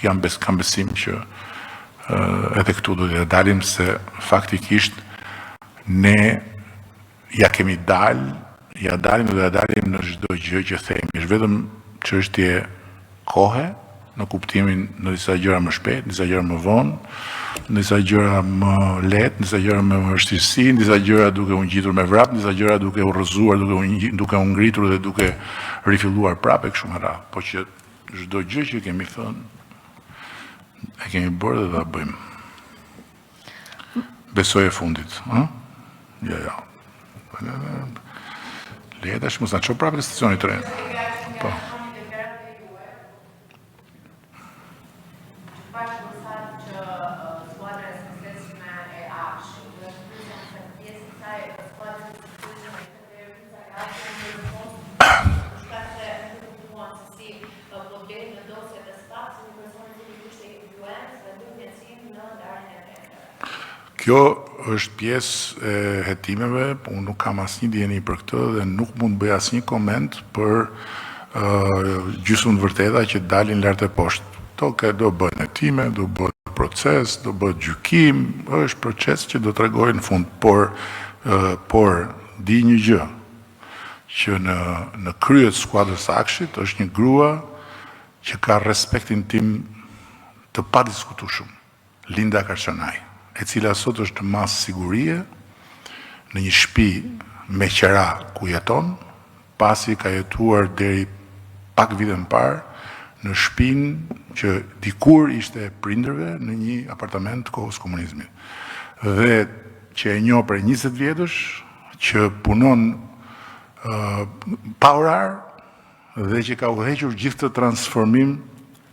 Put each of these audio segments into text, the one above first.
kam besim që edhe këtu do të dalim se faktikisht ne ja kemi dalim dhe ja dalim në çdo gjë që themi. Është vetëm çështje kohe, në kuptimin në disa gjëra më shpejt, në disa gjëra më vonë, në disa gjëra më lehtë, në disa gjëra me vështirësi, në disa gjëra duke u ngjitur me vrap, në disa gjëra duke u rrëzuar, duke u ngritur dhe duke rifilluar prapë kështu me radhë. Po që çdo gjë që kemi thënë e kemi bërë dhe ta bëjmë. Besoj e fundit, ëh? Ja. Le tash mos na çoj prapë në stacionin e trenit. Po. Kjo është pjesë e hetimeve, unë nuk kam asnjë dieni për këtë dhe nuk mund bëj asnjë koment për gjysmën vërteta që dalin lart e poshtë. Do bëhen hetime, do bëhet proces, do bëhet gjykim, është proces që do t'rregojë në fund, por di një gjë, që në krye të skuadrës Akshit është një grua që ka respektin tim të padiskutueshëm, Linda Karçanaj, e cila sot është mas sigurie në një shtëpi me qera ku jeton, pasi ka jetuar deri pak vite më parë në shtëpinë që dikur ishte e prindërve në një apartament të kohës komunizmit. Dhe që e njoh për 20 vjetësh, që punon pa orar dhe që ka udhëhequr gjithë të transformim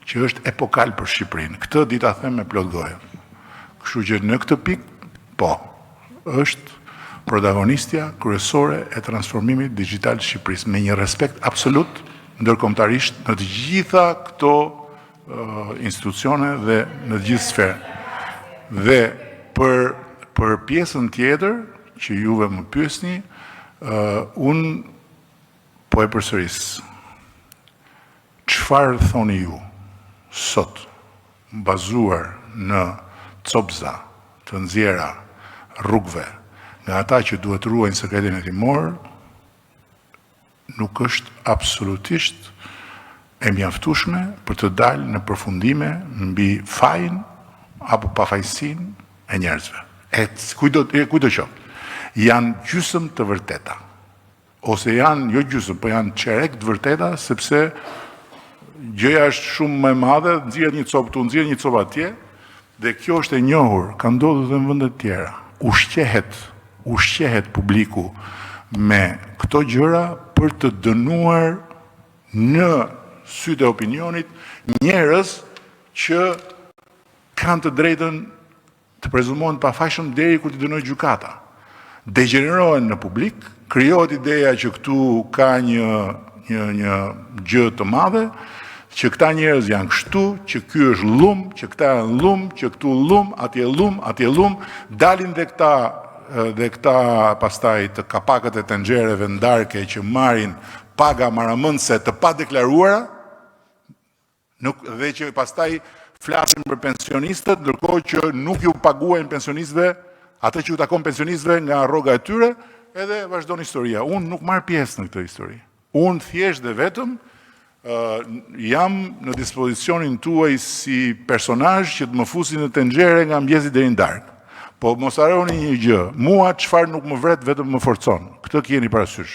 që është epokal për Shqipërinë. Këtë di ta them me plot goje. Kështu që në këtë pikë, po, është protagonistja kryesore e transformimit digital të Shqipërisë, me një respekt absolut ndërkombëtarisht në të gjitha këto institucione dhe në të gjithë sferë. Dhe për pjesën tjetër që juve më pyesni, unë po e përsëris. Çfarë thoni ju sot, bazuar në copza të nxjera rrugëve nga ata që duhet ruajnë sekretin hetimor, nuk është absolutisht e mjaftueshme për të dalë në përfundime mbi fajin apo pafajësinë e njerëzve. Kujdo qoftë, janë gjysmë të vërteta, ose janë, jo gjysmë, po janë çerek të vërteta, sepse gjëja është shumë më e madhe, nxjerrët një copë këtu, nxjerrët një copë atje, dhe kjo është e njohur, ka ndodhur edhe në vende të tjera. Ushqehet publiku me këto gjëra për të dënuar në sytë e opinionit njerëz që kanë të drejtën të prezumohen të pafajshëm deri kur t'i dënojë gjykata. Degenerohen në publik, krijohet ideja që këtu ka një gjë të madhe, që këta njerëz janë kështu, që ky është llum, që këta janë llum, që këtu llum, atje llum, dalin dhe këta pastaj të kapakët e tenxhereve ndarke që marrin paga maramëndse të padeklaruara, dhe që pastaj flasin për pensionistët, ndërkohë që nuk ju paguajnë pensionistëve atë që u takon pensionistëve nga rroga e tyre, edhe vazhdon historia. Unë nuk marr pjesë në këtë histori. Unë thjesht dhe vetëm jam në dispozicionin tuaj si personazh që të më fusin në tenxhere nga mëngjesi deri në darkë. Po mos harroni një gjë, mua çfarë nuk më vret vetëm më forcon. Këtë keni parasysh.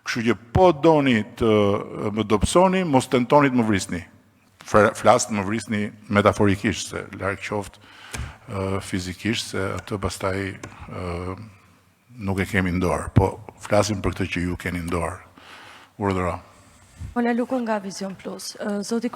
Kështu që po doni të më dobësoni, mos tentoni të më vrisni. Flas të më vrisni metaforikisht, se larg qoftë fizikisht, se atë pastaj nuk e kemi në dorë, po flasim për këtë që ju keni në dorë. Urdhëro. Ola Luko nga Vision Plus. Zoti